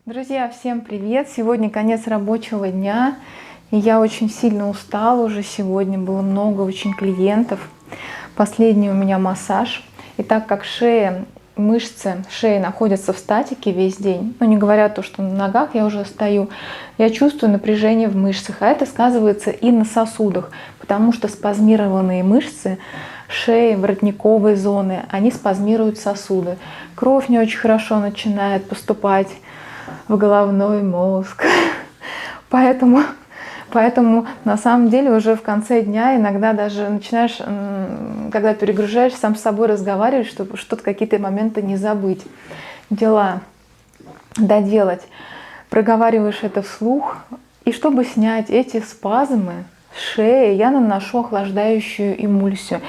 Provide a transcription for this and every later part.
Друзья, всем привет! Сегодня конец рабочего дня, и я очень сильно устала уже сегодня, было много очень клиентов. Последний у меня массаж. И так как мышцы шеи находятся в статике весь день, не говоря то, что на ногах я уже стою, я чувствую напряжение в мышцах, а это сказывается и на сосудах, потому что спазмированные мышцы шеи, воротниковой зоны, они спазмируют сосуды. Кровь не очень хорошо начинает поступать в головной мозг. Поэтому на самом деле уже в конце дня иногда даже начинаешь, когда перегружаешь, сам с собой разговаривать, чтобы что-то, какие-то моменты не забыть, дела доделать. Проговариваешь это вслух. И чтобы снять эти спазмы шеи, я наношу охлаждающую эмульсию.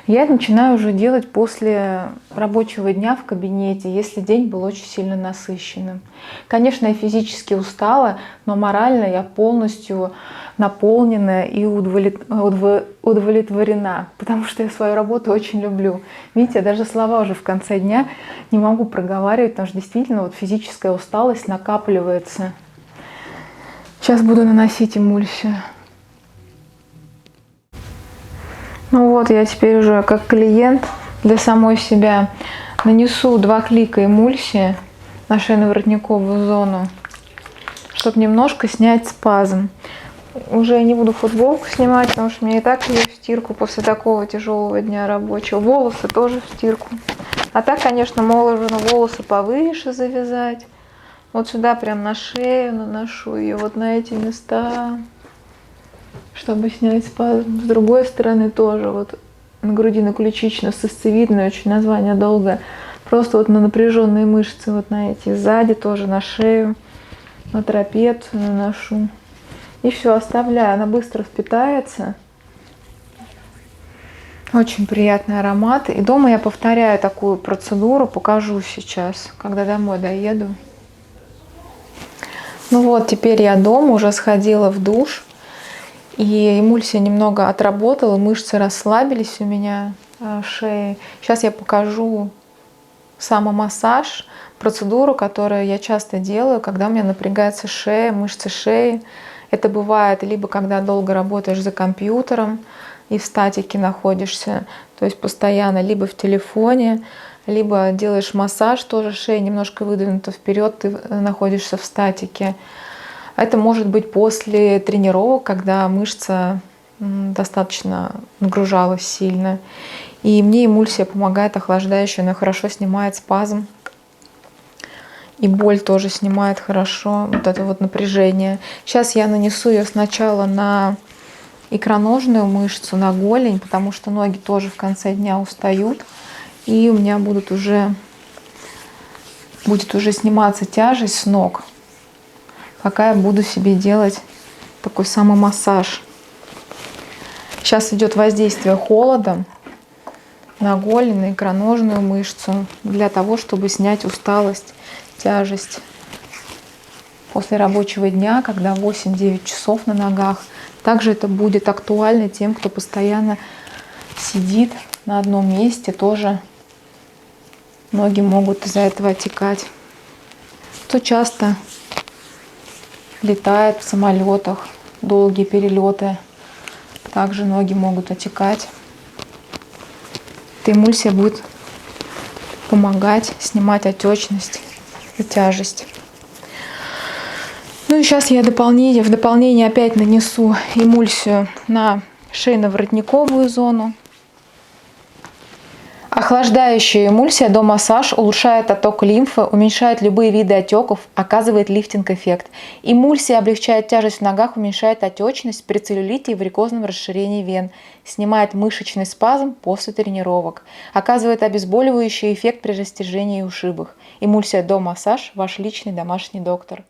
Я это начинаю уже делать после рабочего дня в кабинете, если день был очень сильно насыщенным. Конечно, я физически устала, но морально я полностью наполнена и удовлетворена, потому что я свою работу очень люблю. Видите, я даже слова уже в конце дня не могу проговаривать, потому что действительно физическая усталость накапливается. Сейчас буду наносить эмульсию. Я теперь уже как клиент для самой себя нанесу 2 клика эмульсии на шейно-воротниковую зону, чтобы немножко снять спазм. Уже не буду футболку снимать, потому что мне и так ее в стирку после такого тяжелого дня рабочего. Волосы тоже в стирку. А так, конечно, можно волосы повыше завязать. Вот сюда прям на шею наношу ее, вот на эти места, чтобы снять спазм. С другой стороны тоже, вот на грудина ключично-сосцевидная, очень название долгое. Просто вот на напряженные мышцы, вот на эти. Сзади тоже на шею, на трапецию наношу. И все, оставляю. Она быстро впитается. Очень приятный аромат. И дома я повторяю такую процедуру, покажу сейчас, когда домой доеду. Теперь я дома, уже сходила в душ. И эмульсия немного отработала, мышцы расслабились у меня в шее. Сейчас я покажу самомассаж, процедуру, которую я часто делаю, когда у меня напрягается шея, мышцы шеи. Это бывает либо когда долго работаешь за компьютером и в статике находишься, то есть постоянно, либо в телефоне, либо делаешь массаж, тоже шея немножко выдвинута вперед, ты находишься в статике. Это может быть после тренировок, когда мышца достаточно нагружалась сильно. И мне эмульсия помогает охлаждающая, она хорошо снимает спазм. И боль тоже снимает хорошо, вот это вот напряжение. Сейчас я нанесу ее сначала на икроножную мышцу, на голень, потому что ноги тоже в конце дня устают. И у меня будет уже сниматься тяжесть с ног, пока я буду себе делать такой самомассаж. Сейчас идет воздействие холодом на голень, на икроножную мышцу, для того, чтобы снять усталость, тяжесть после рабочего дня, когда 8-9 часов на ногах. Также это будет актуально тем, кто постоянно сидит на одном месте, тоже ноги могут из-за этого отекать. Кто часто летает в самолетах, долгие перелеты, также ноги могут отекать. Эта эмульсия будет помогать снимать отечность и тяжесть. И сейчас я в дополнение опять нанесу эмульсию на шейно-воротниковую зону. Охлаждающая эмульсия до массаж улучшает отток лимфы, уменьшает любые виды отеков, оказывает лифтинг-эффект. Эмульсия облегчает тяжесть в ногах, уменьшает отечность при целлюлите и варикозном расширении вен, снимает мышечный спазм после тренировок, оказывает обезболивающий эффект при растяжении и ушибах. Эмульсия до массаж – ваш личный домашний доктор.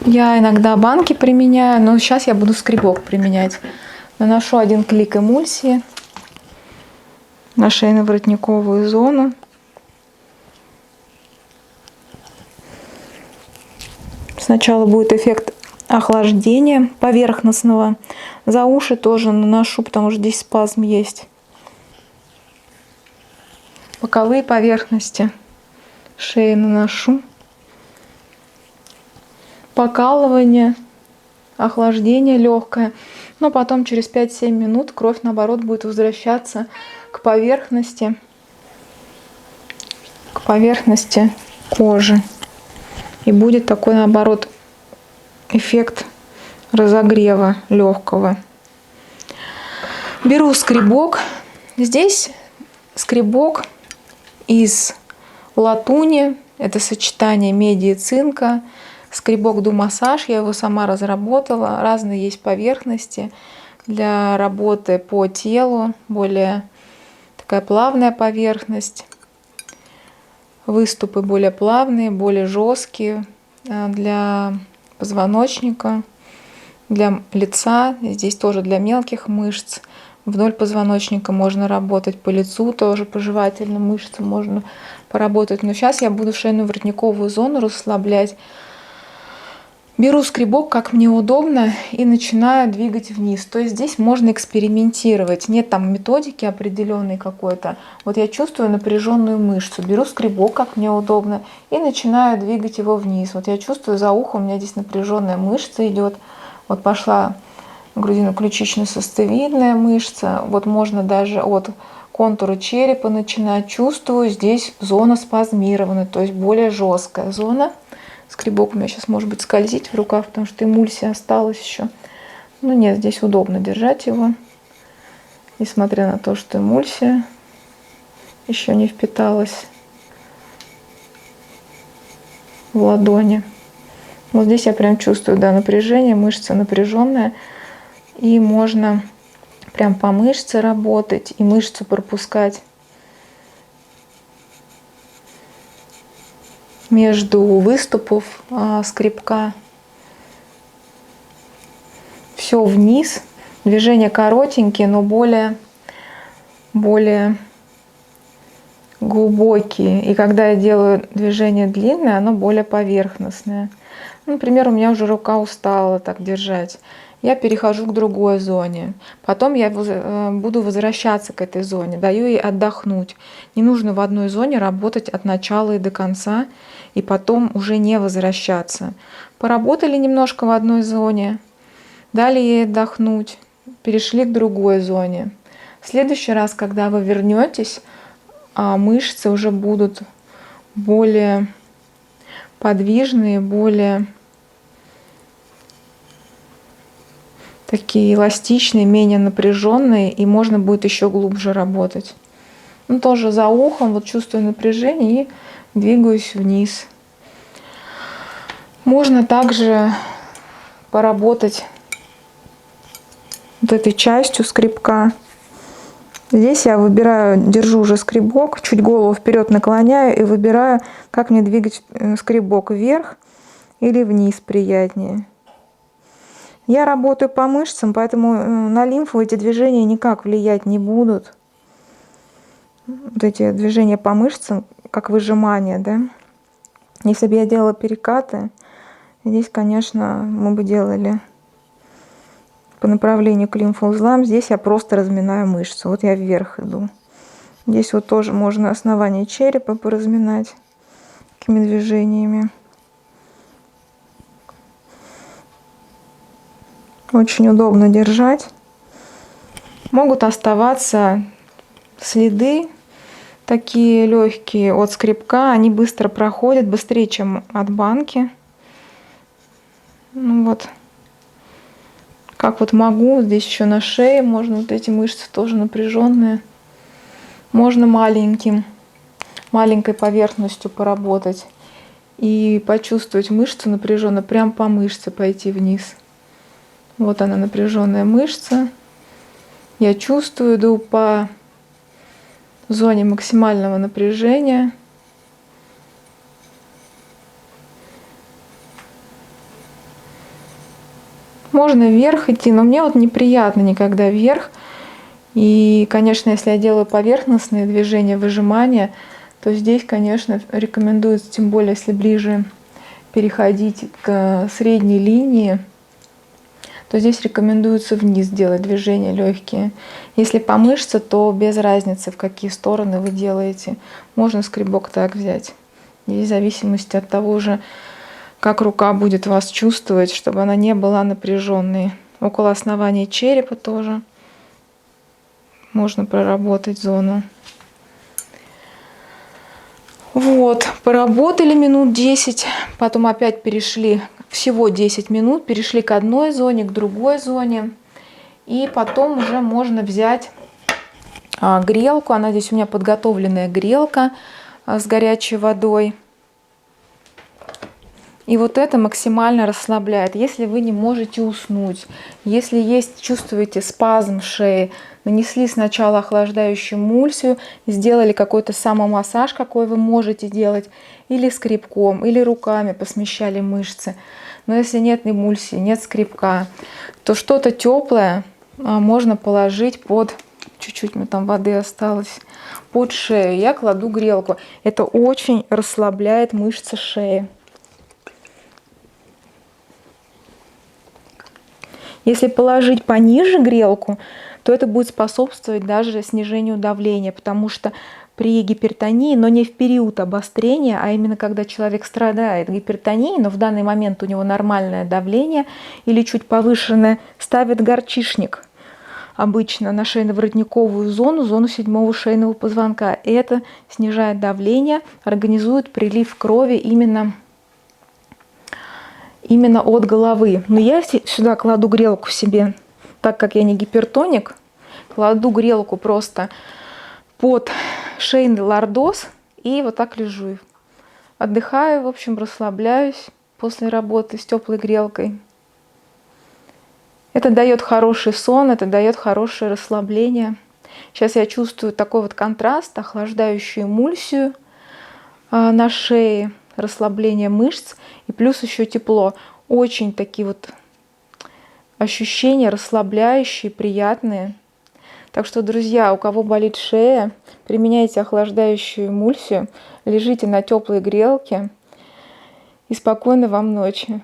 Я иногда банки применяю, но сейчас я буду скребок применять. Наношу 1 клик эмульсии на шейно-воротниковую зону. Сначала будет эффект охлаждения поверхностного. За уши тоже наношу, потому что здесь спазм есть. боковые поверхности шеи наношу. Покалывание, охлаждение легкое. Но потом через 5-7 минут кровь, наоборот, будет возвращаться к поверхности кожи. И будет такой, наоборот, эффект разогрева легкого. Беру скребок. Здесь скребок из латуни. Это сочетание меди и цинка. Скребок Думассаж. Я его сама разработала. Разные есть поверхности для работы по телу. Более такая плавная поверхность. Выступы более плавные, более жесткие. Для позвоночника, для лица. Здесь тоже для мелких мышц. Вдоль позвоночника можно работать, по лицу тоже, по жевательным мышцам можно поработать. Но сейчас я буду шейно-воротниковую зону расслаблять. Беру скребок, как мне удобно, и начинаю двигать вниз. То есть здесь можно экспериментировать. Нет там методики определенной какой-то. Вот я чувствую напряженную мышцу. Беру скребок, как мне удобно, и начинаю двигать его вниз. Вот я чувствую за ухом, у меня здесь напряженная мышца идет. Вот пошла грудино-ключично-состовидная мышца. Вот можно даже от контура черепа начинать. Чувствую, здесь зона спазмирована, то есть более жесткая зона. Скребок у меня сейчас может быть скользить в руках, потому что эмульсия осталась еще. Ну нет, здесь удобно держать его. Несмотря на то, что эмульсия еще не впиталась в ладони. Вот здесь я прям чувствую, да, напряжение, мышца напряженная. И можно прям по мышце работать и мышцу пропускать между выступов скребка. Все вниз. Движения коротенькие, но более глубокие. И когда я делаю движение длинное, оно более поверхностное. Например, у меня уже рука устала так держать. Я перехожу к другой зоне. Потом я буду возвращаться к этой зоне. Даю ей отдохнуть. Не нужно в одной зоне работать от начала и до конца. И потом уже не возвращаться. Поработали немножко в одной зоне. Дали ей отдохнуть. Перешли к другой зоне. В следующий раз, когда вы вернетесь, мышцы уже будут более подвижные, более такие эластичные, менее напряженные, и можно будет еще глубже работать. Ну, тоже за ухом, вот чувствую напряжение и двигаюсь вниз. Можно также поработать вот этой частью скребка. Здесь я выбираю, держу уже скребок, чуть голову вперед наклоняю и выбираю, как мне двигать скребок вверх или вниз приятнее. Я работаю по мышцам, поэтому на лимфу эти движения никак влиять не будут. Вот эти движения по мышцам, как выжимание, да. Если бы я делала перекаты, здесь, конечно, мы бы делали по направлению к лимфоузлам. Здесь я просто разминаю мышцу. Вот я вверх иду. Здесь вот тоже можно основание черепа поразминать такими движениями. Очень удобно держать. Могут оставаться следы такие легкие от скребка. Они быстро проходят, быстрее, чем от банки. Ну вот. Как вот могу. Здесь еще на шее можно вот эти мышцы тоже напряженные. Можно маленькой поверхностью поработать. И почувствовать мышцу напряженно, прям по мышце пойти вниз. Вот она, напряженная мышца. Я чувствую, иду по зоне максимального напряжения. Можно вверх идти, но мне вот неприятно никогда вверх. И, конечно, если я делаю поверхностные движения, выжимания, то здесь, конечно, рекомендуется, тем более, если ближе переходить к средней линии, то здесь рекомендуется вниз делать движения легкие. Если по мышце, то без разницы, в какие стороны вы делаете. Можно скребок так взять. И в зависимости от того же, как рука будет вас чувствовать, чтобы она не была напряженной. Около основания черепа тоже можно проработать зону. Вот, поработали минут 10, потом опять перешли, всего 10 минут, перешли к одной зоне, к другой зоне. И потом уже можно взять грелку, она здесь у меня подготовленная грелка с горячей водой. И вот это максимально расслабляет. Если вы не можете уснуть, если чувствуете спазм шеи, нанесли сначала охлаждающую эмульсию, сделали какой-то самомассаж, какой вы можете делать, или скребком, или руками посмещали мышцы. Но если нет эмульсии, нет скребка, то что-то теплое можно положить под, чуть-чуть мне там воды осталось, под шею. Я кладу грелку. Это очень расслабляет мышцы шеи. Если положить пониже грелку, то это будет способствовать даже снижению давления, потому что при гипертонии, но не в период обострения, а именно когда человек страдает гипертонией, но в данный момент у него нормальное давление или чуть повышенное, ставят горчишник обычно на шейно-воротниковую зону, зону 7-го шейного позвонка. И это снижает давление, организует прилив крови именно от головы. Но я сюда кладу грелку себе, так как я не гипертоник, кладу грелку просто под шейный лордоз и вот так лежу. Отдыхаю, в общем, расслабляюсь после работы с теплой грелкой. Это дает хороший сон, это дает хорошее расслабление. Сейчас я чувствую такой вот контраст, охлаждающую эмульсию на шее, расслабление мышц и плюс еще тепло. Очень такие вот ощущения расслабляющие, приятные. Так что, друзья, у кого болит шея, применяйте охлаждающую эмульсию, лежите на теплой грелке и спокойной вам ночи.